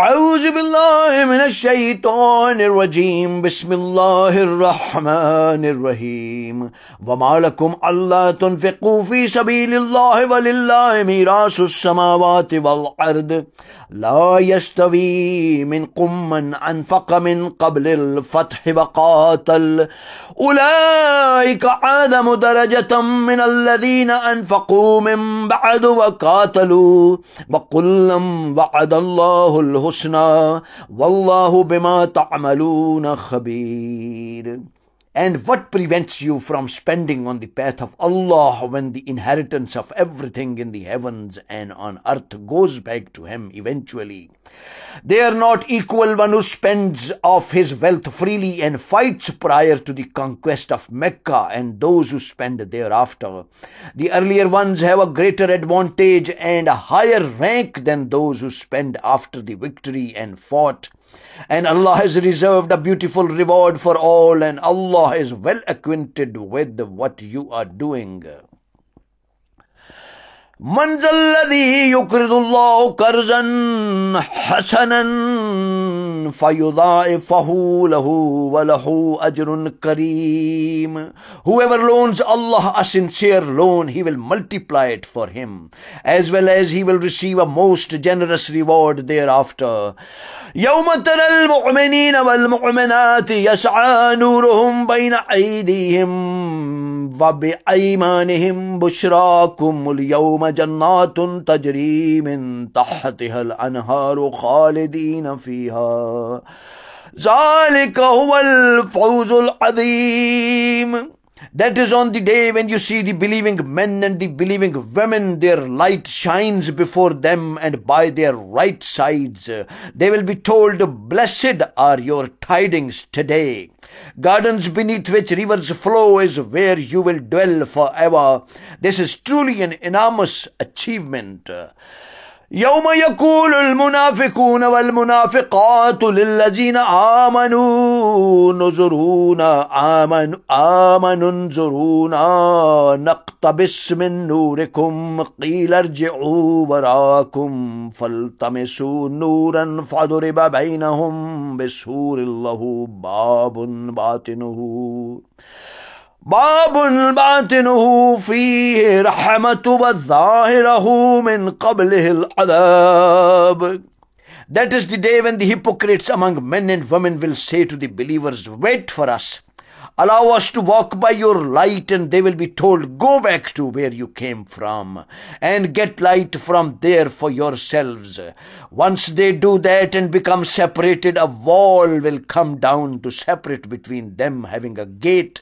أعوذ بالله من الشيطان الرجيم بسم الله الرحمن الرحيم وما لكم ألا تنفقوا في سبيل الله ولله ميراث السماوات والأرض لا يستوي منكم من أنفق من قبل الفتح وقاتل أولئك أعظم درجة من الذين أنفقوا من بعد وقاتلوا وكلا وعد الله الحسنى Wallahu bima ta'maluna khabir. And what prevents you from spending on the path of Allah when the inheritance of everything in the heavens and on earth goes back to Him eventually? They are not equal one who spends of his wealth freely and fights prior to the conquest of Mecca and those who spend thereafter. The earlier ones have a greater advantage and a higher rank than those who spend after the victory and fought. And Allah has reserved a beautiful reward for all, and Allah is well acquainted with what you are doing. من ذا الذي يقرض الله قرضا حسنا فيضاعفه له وله أجر كريم. Whoever loans Allah a sincere loan, He will multiply it for him, as well as he will receive a most generous reward thereafter. يوم ترى المؤمنين والمؤمنات يسعى نورهم بين أيديهم وبأيمانهم بشراكم اليوم جنات تجري من تحتها الأنهار خالدين فيها ذلك هو الفوز العظيم. That is on the day when you see the believing men and the believing women, their light shines before them, and by their right sides they will be told, blessed are your tidings today. Gardens beneath which rivers flow is where you will dwell forever. This is truly an enormous achievement. يوم يقول المنافقون والمنافقات للذين آمنوا انظرونا نقتبس من نوركم قيل ارجعوا وراءكم فالتمسوا نورا فضرب بينهم بسور له باب باطنه فيه رحمة وظاهره من قبله العذاب. That is the day when the hypocrites among men and women will say to the believers, wait for us, allow us to walk by your light, and they will be told, go back to where you came from and get light from there for yourselves. Once they do that and become separated, a wall will come down to separate between them, having a gate.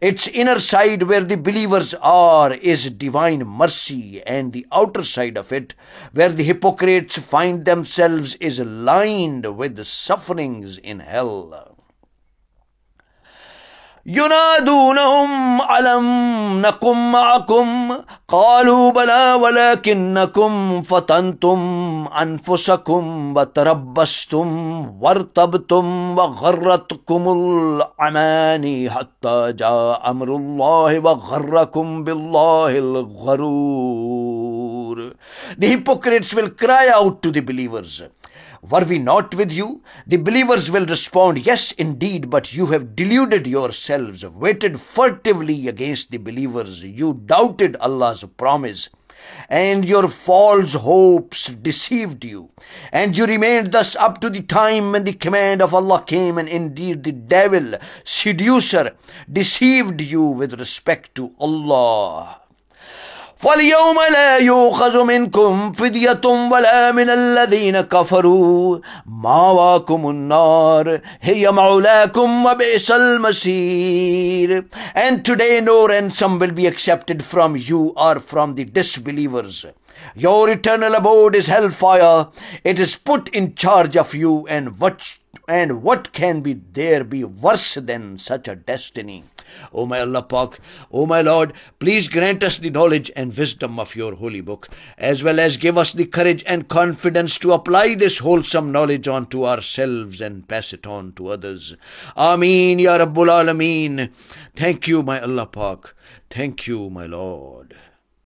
Its inner side, where the believers are, is divine mercy, and the outer side of it, where the hypocrites find themselves, is lined with sufferings in hell. ينادونهم ألم نكن معكم قالوا بلى ولكنكم فتنتم أنفسكم وتربصتم وارتبتم وغرتكم الأماني حتى جاء أمر الله وغركم بالله الغرور. The hypocrites will cry out to the believers, were we not with you? The believers will respond, yes indeed, but you have deluded yourselves, waited furtively against the believers. You doubted Allah's promise, and your false hopes deceived you. And you remained thus up to the time when the command of Allah came, and indeed the devil, seducer, deceived you with respect to Allah. فَالْيَوْمَ لَا يُؤْخَذُ مِنْكُمْ فِدْيَةٌ وَلَا مِنَ الَّذِينَ كَفَرُوا مَأْوَاكُمُ النَّارُ هِيَ مَوْلَاكُمْ وَبِئْسَ الْمَصِيرُ. And today no ransom will be accepted from you or from the disbelievers. Your eternal abode is hellfire. It is put in charge of you, and what can there be worse than such a destiny? O my Allah Pak, O my Lord, please grant us the knowledge and wisdom of your holy book, as well as give us the courage and confidence to apply this wholesome knowledge onto ourselves and pass it on to others. Ameen Ya Rabbul Alameen. Thank you, my Allah Pak. Thank you, my Lord.